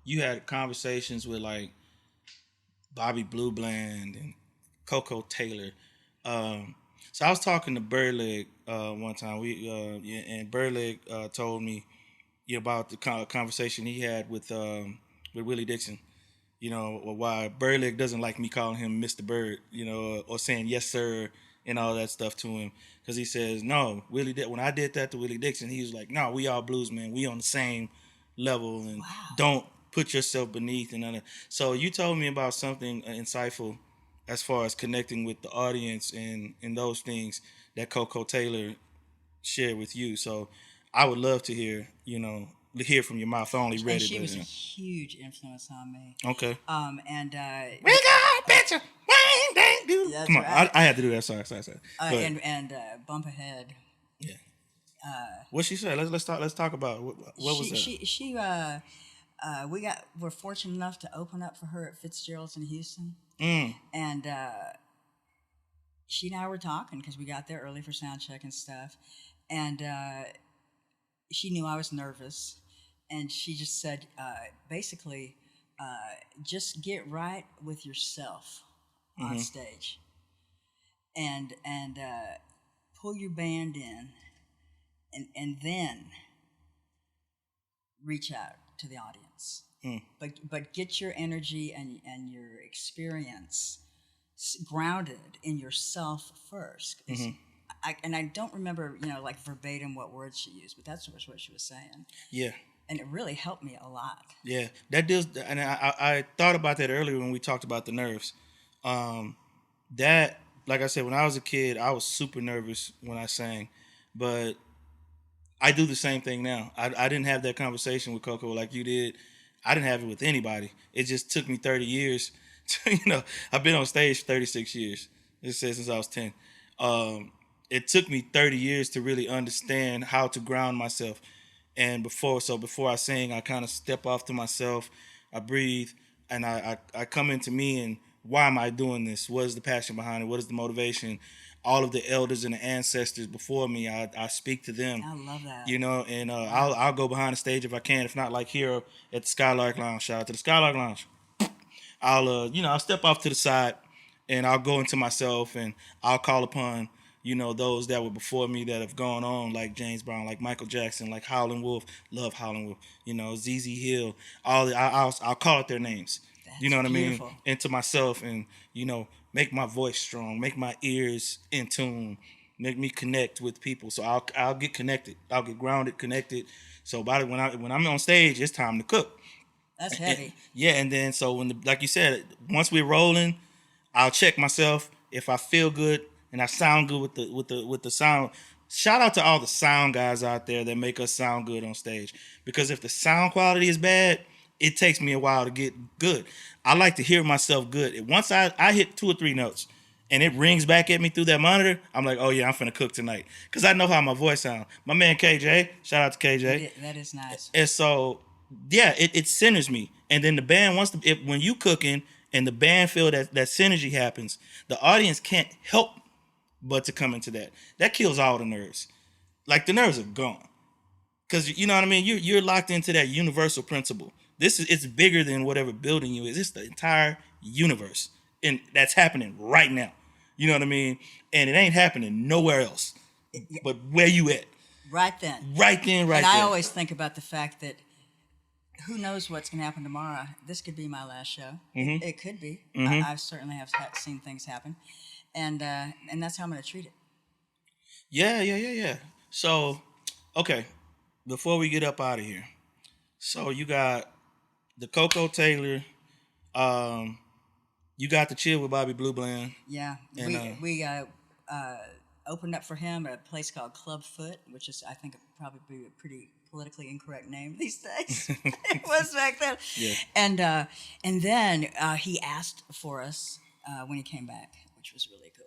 you had conversations with like Bobby Blue Bland and Coco Taylor. So I was talking to Burleg one time. And Burleg told me about the conversation he had with Willie Dixon. You know, or why Burleg doesn't like me calling him Mr. Bird, or saying yes sir and all that stuff to him, because he says no. When I did that to Willie Dixon, he was like, no, we all blues men, we on the same level, and don't put yourself beneath and other. So you told me about something insightful as far as connecting with the audience and those things that Coco Taylor shared with you. So I would love to hear from your mouth. I only read And it. she was a but, huge influence on me. Okay. And We got a picture. That's Come on, right. I had to do that. Sorry. Go ahead. and Bump Ahead. Yeah. What she said? Let's talk about what was that? We're fortunate enough to open up for her at Fitzgerald's in Houston, and she and I were talking because we got there early for sound check and stuff, and she knew I was nervous, and she just said, basically, just get right with yourself on stage, and pull your band in, and then reach out to the audience. But get your energy and your experience grounded in yourself first. I don't remember, like verbatim what words she used, but that's what she was saying. Yeah. And it really helped me a lot. Yeah, that deals, and I thought about that earlier when we talked about the nerves. That, like I said, when I was a kid, I was super nervous when I sang, but I do the same thing now. I didn't have that conversation with Coco like you did. I didn't have it with anybody. It just took me 30 years. I've been on stage 36 years. It says since I was 10. It took me 30 years to really understand how to ground myself. And before I sing, I kind of step off to myself. I breathe, and I come into me and why am I doing this? What is the passion behind it? What is the motivation? all of the elders and the ancestors before me. I speak to them. I love that. You know, and I'll go behind the stage if I can. If not, like here at the Skylark Lounge. Shout out to the Skylark Lounge. I'll step off to the side, and I'll go into myself, and I'll call upon, those that were before me that have gone on, like James Brown, like Michael Jackson, like Howlin' Wolf, love Howlin' Wolf, ZZ Hill, I'll call out their names. That's you know what beautiful. I mean? Into myself, and make my voice strong, make my ears in tune, make me connect with people. So I'll get connected, I'll get grounded, connected. So when I'm on stage, it's time to cook. That's heavy. And then so like you said, once we're rolling, I'll check myself if I feel good and I sound good with the sound. Shout out to all the sound guys out there that make us sound good on stage, because if the sound quality is bad, it takes me a while to get good. I like to hear myself good. Once I hit 2 or 3 notes and it rings back at me through that monitor, I'm like, oh yeah, I'm finna cook tonight, because I know how my voice sounds. My man KJ, shout out to KJ. That is nice. And so yeah, it centers me. And then the band when you cooking and the band feel that synergy happens, the audience can't help but to come into that. That kills all the nerves. Like, the nerves are gone. Because, you know what I mean? You're locked into that universal principle. It's bigger than whatever building you is. It's the entire universe. And that's happening right now. You know what I mean? And it ain't happening nowhere else. But where you at? Right then. Right then, right and there. I always think about the fact that who knows what's going to happen tomorrow. This could be my last show. Mm-hmm. It could be. Mm-hmm. I certainly have seen things happen. And that's how I'm going to treat it. Yeah. So, okay, before we get up out of here, so you got the Coco Taylor, you got the Chill with Bobby Blue Bland. Yeah, and, we opened up for him at a place called Club Foot, which is, I think, probably be a pretty politically incorrect name these days. It was back then. Yeah. And then he asked for us when he came back, which was really cool.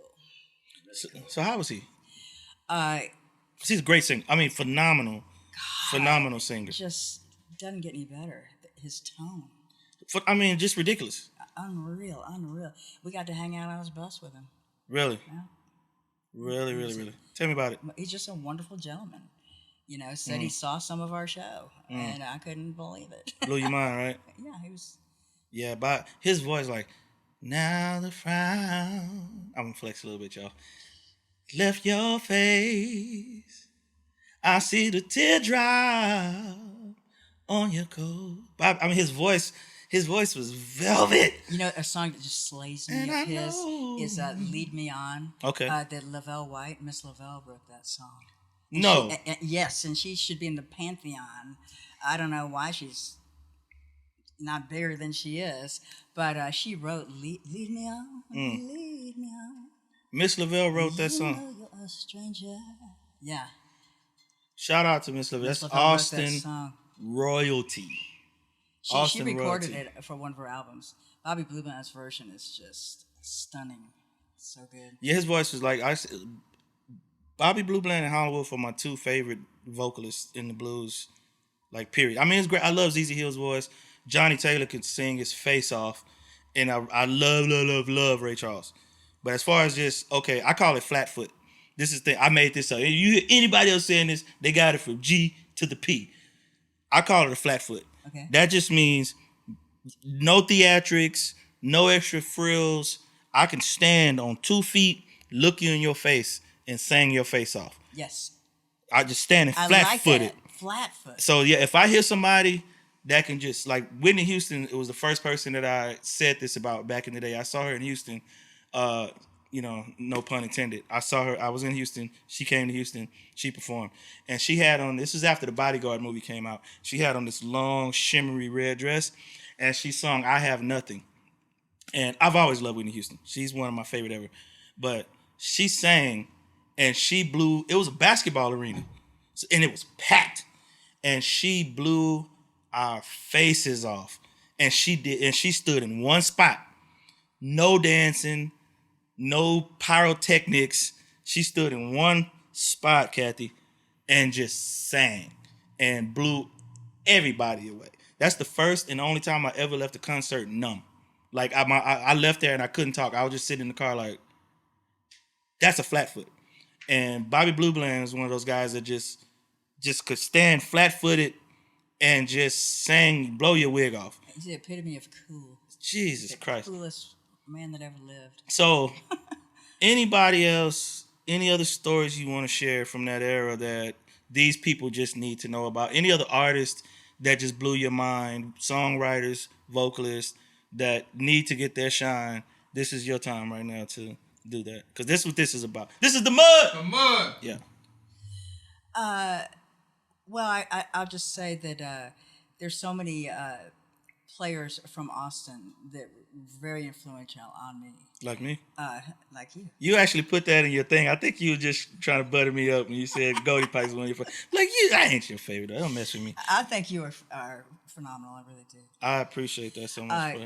So how was he? Uh, He's a great singer. I mean, phenomenal singer. Just doesn't get any better. His tone. Just ridiculous. Unreal. We got to hang out on his bus with him. Really? Yeah. Really. Tell me about it. He's just a wonderful gentleman. Said he saw some of our show, and I couldn't believe it. Blew your mind, right? Yeah, he was. Yeah, but his voice, like, now the frown. I'm gonna flex a little bit, y'all. Left your face. I see the teardrop on your coat. His voice was velvet. A song that just slays me And of I his know. is Lead Me On. Okay. That Lavelle White, Miss Lavelle wrote that song. No. Yes, and she should be in the pantheon. I don't know why she's not bigger than she is, but she wrote Lead Me On, Lead Me On. Miss Lavelle wrote that song. You're a stranger. Yeah. Shout out to Miss Lavelle. That's Lavelle wrote that Austin song. royalty. She recorded it for one of her albums. Bobby Blue Bland's version is just stunning. So good. Yeah, his voice was like, Bobby Blue Bland and Holifield are my 2 favorite vocalists in the blues, like, period. I mean, it's great. I love ZZ Hill's voice. Johnny Taylor could sing his face off, and I love Ray Charles. But as far as just, okay, I call it Flatfoot. This is the thing. I made this up. If you hear anybody else saying this, they got it from G to the P. I call it a Flatfoot. Okay. That just means no theatrics, no extra frills. I can stand on 2 feet, look you in your face, and sing your face off. Yes. I just standing flat-footed. Flat-footed. So yeah, if I hear somebody that can just, like Whitney Houston, it was the first person that I said this about back in the day. I saw her in Houston. No pun intended. I saw her. I was in Houston. She came to Houston. She performed, and she had on. This was after the Bodyguard movie came out. She had on this long, shimmery red dress, and she sung "I Have Nothing." And I've always loved Whitney Houston. She's one of my favorite ever. But she sang, and she blew. It was a basketball arena, and it was packed, and she blew our faces off. And she did. And she stood in one spot, no dancing. No pyrotechnics. She stood in one spot, Kathy, and just sang and blew everybody away. That's the first and only time I ever left a concert numb. Like I left there and I couldn't talk. I was just sitting in the car like, That's a flat foot. And Bobby Blue Bland is one of those guys that just could stand flat footed and just sing, blow your wig off. He's the epitome of cool. Jesus The Christ. coolest man that ever lived. So, anybody else, any other stories you want to share from that era that these people just need to know about? Any other artists that just blew your mind, songwriters, vocalists that need to get their shine? This is your time right now to do that. Because this is what this is about. This is the mud. The mud. Yeah. Well, I'll just say that there's so many players from Austin that were very influential on me. Like me? Like you. You actually put that in your thing. I think you were just trying to butter me up when you said Goldie Pike's one of your favorites. Like, I ain't your favorite. Don't mess with me. I think you are phenomenal. I really do. I appreciate that so much.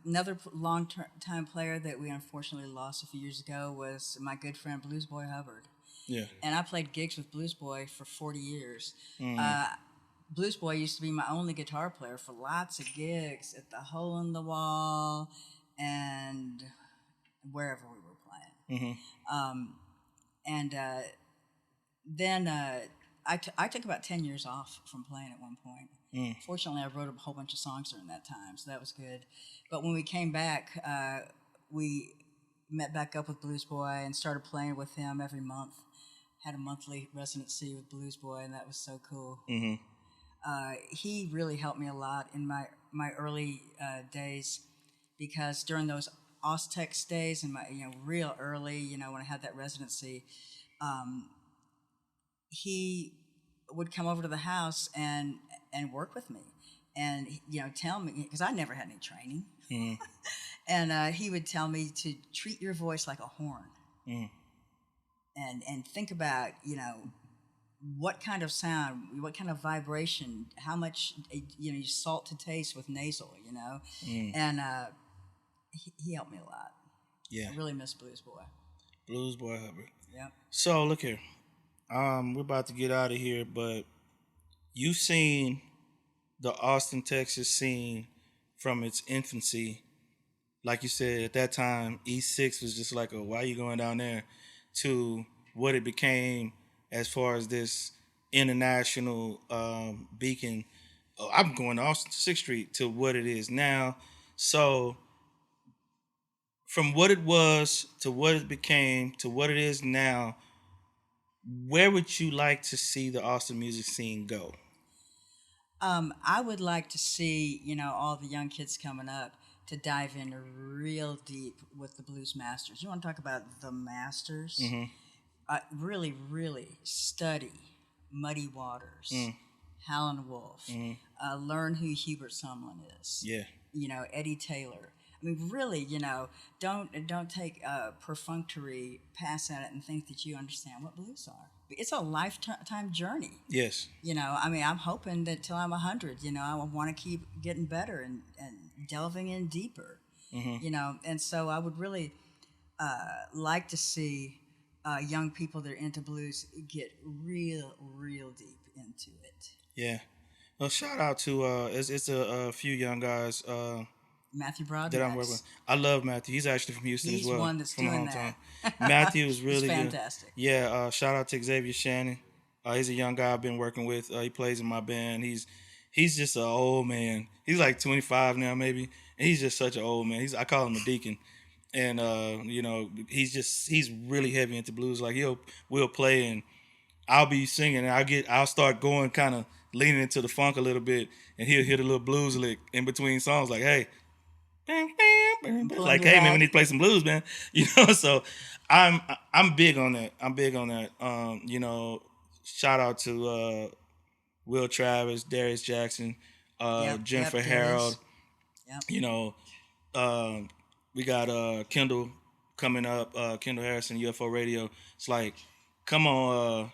Another long-time player that we unfortunately lost a few years ago was my good friend Blues Boy Hubbard. Yeah. And I played gigs with Blues Boy for 40 years. Blues Boy used to be my only guitar player for lots of gigs at the Hole in the Wall and wherever we were playing. Then I took about 10 years off from playing at one point. Fortunately, I wrote a whole bunch of songs during that time, so that was good. But when we came back, we met back up with Blues Boy and started playing with him every month. Had a monthly residency with Blues Boy, and that was so cool. He really helped me a lot in my early days, because during those Ostex days and my real early, when I had that residency, he would come over to the house and work with me, and tell me, because I never had any training, and he would tell me to treat your voice like a horn, and think about what kind of sound, what kind of vibration, how much you salt to taste with nasal, and he helped me a lot. Yeah. I really miss Blues Boy. Blues Boy Hubbard. Yeah. So look here, we're about to get out of here, but you've seen the Austin, Texas scene from its infancy. Like you said, at that time, E6 was just like, why are you going down there? To what it became as far as this international beacon. I'm going to Austin 6th Street to what it is now. So from what it was to what it became to what it is now, where would you like to see the Austin music scene go? I would like to see, all the young kids coming up to dive in real deep with the blues masters. You want to talk about the masters? Really, really study Muddy Waters, Howlin' Wolf, learn who Hubert Sumlin is. Yeah. Eddie Taylor. I mean, really, don't take a perfunctory pass at it and think that you understand what blues are. It's a lifetime journey. Yes. I'm hoping that till I'm 100, I want to keep getting better and delving in deeper, and so I would really like to see young people that are into blues get real deep into it. Yeah. Well, shout out to it's a few young guys Matthew Broadbent that I'm working with. I love Matthew. He's actually from Houston as well. He's one that's from doing hometown. that. Matthew is really He's fantastic. Good. Yeah. Shout out to Xavier Shannon. He's a young guy I've been working with. He plays in my band. He's just an old man. He's like 25 now, maybe, and he's just such an old man. I call him a deacon, and he's really heavy into blues. Like we'll play and I'll be singing and I'll start going kind of leaning into the funk a little bit, and he'll hit a little blues lick in between songs, like, hey. Like, hey man, we need to play some blues, man. So I'm big on that. Shout out to Will Travis, Darius Jackson, Jennifer Harold. Yep. We got Kendall coming up, Kendall Harrison, UFO Radio. It's like, come on,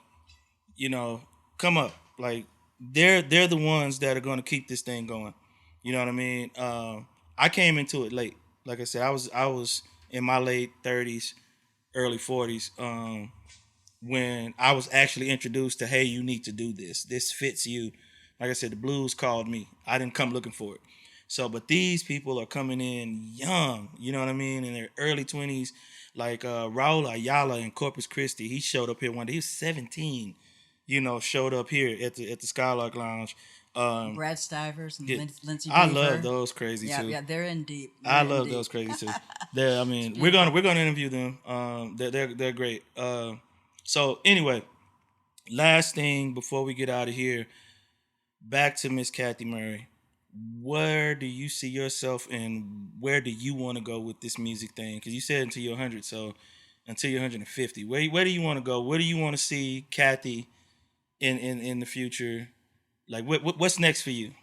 come up. Like they're the ones that are going to keep this thing going. You know what I mean? I came into it late. Like I said, I was in my late 30s, early 40s when I was actually introduced to, hey, you need to do this. This fits you. Like I said, the blues called me. I didn't come looking for it. So, but these people are coming in young, you know what I mean, in their early 20s. Like Raul Ayala in Corpus Christi, he showed up here one day. He was 17, showed up here at the Skylark Lounge. Brad Stivers and Yeah, Lindsey I Beaver. love those crazy Yeah, too. yeah, they're in deep. I They're in love deep. those crazy too. I mean, we're gonna interview them. They're great. So anyway, last thing before we get out of here, back to Miss Kathy Murray. Where do you see yourself, and where do you want to go with this music thing? Because you said until you're 100, so until you're 150, where do you want to go? Where do you want to see Kathy in the future? Like what's next for you?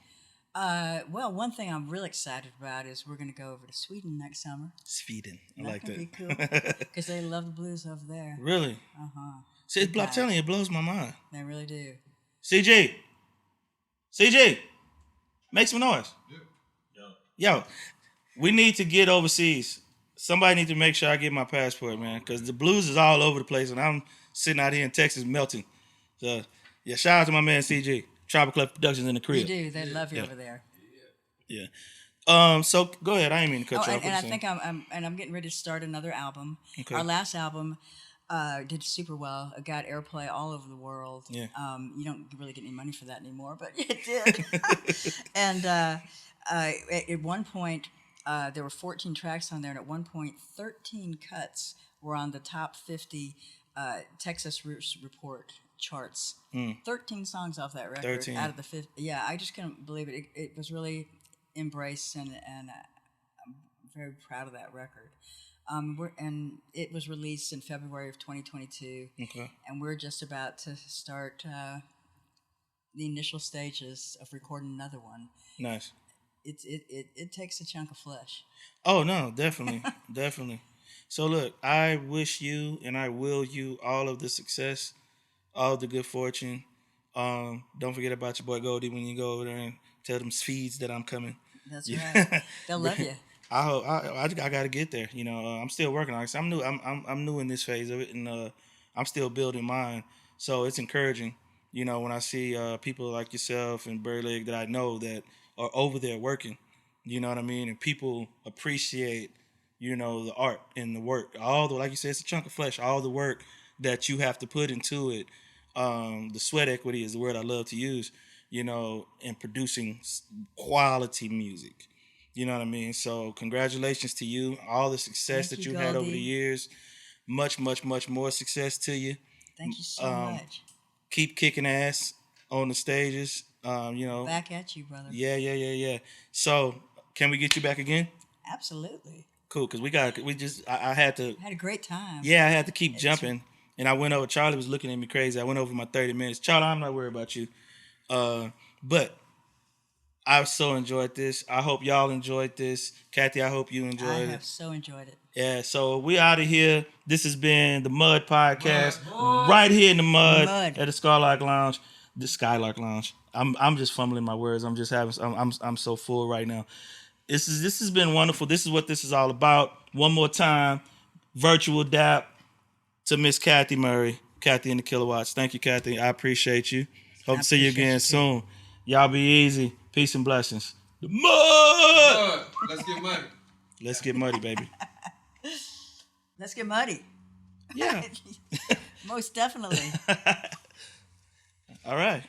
Well, one thing I'm really excited about is we're going to go over to Sweden next summer. Sweden, I That like could that. be cool because they love the blues over there. Really? See, I'm telling you, it blows my mind. They really do. CG, make some noise. Yo, we need to get overseas. Somebody need to make sure I get my passport, man, because the blues is all over the place, and I'm sitting out here in Texas melting. So, yeah, shout out to my man CG, Trybal Klef Productions in the crib. They do. They love you over there. Yeah. So go ahead. I didn't mean to cut you off. And I think I'm getting ready to start another album. Okay. Our last album did super well. It got airplay all over the world. Yeah. You don't really get any money for that anymore, but it did. And at one point, there were 14 tracks on there, and at one point, 13 cuts were on the top 50 Texas Roots Report charts. 13 songs off that record 13. out of the 50. Yeah, I just couldn't believe it. It was really embraced, and I'm very proud of that record. And it was released in February of 2022. Okay. And we're just about to start the initial stages of recording another one. Nice. It takes a chunk of flesh. Oh no, definitely, definitely. So look, I wish you and I will you all of the success, all the good fortune. Don't forget about your boy Goldie when you go over there and tell them feeds that I'm coming. That's right. They'll love you. I hope I got to get there. I'm still working on it. I'm new. I'm new in this phase of it, and I'm still building mine. So it's encouraging. When I see people like yourself and Burleg that I know that are over there working. You know what I mean? And people appreciate, the art and the work. Like you said, it's a chunk of flesh. All the work that you have to put into it. The sweat equity is the word I love to use. In producing quality music. You know what I mean? So congratulations to you. All the success Thank that you, you've had over Goldie. the years. Much, much, much more success to you. Thank you so much. Keep kicking ass on the stages. Back at you, brother. Yeah. So can we get you back again? Absolutely. Cool, because I had to. I had a great time. Yeah, I had to keep jumping. And I went over. Charlie was looking at me crazy. I went over my 30 minutes. Charlie, I'm not worried about you. But I so enjoyed this. I hope y'all enjoyed this. Kathy, I hope you enjoyed it. I have so enjoyed it. Yeah, so we out of here. This has been the Mud Podcast, right here in the mud. At the Skylark Lounge. The Skylark Lounge. I'm just fumbling my words. I'm just having. I'm so full right now. This has been wonderful. This is what this is all about. One more time, virtual dap to Miss Kathy Murray, Kathy in the Kilowatts. Thank you, Kathy. I appreciate you. Hope to see you again soon. Y'all be easy. Peace and blessings. The mud. Let's get muddy. Let's get muddy, baby. Let's get muddy. Yeah. Most definitely. All right.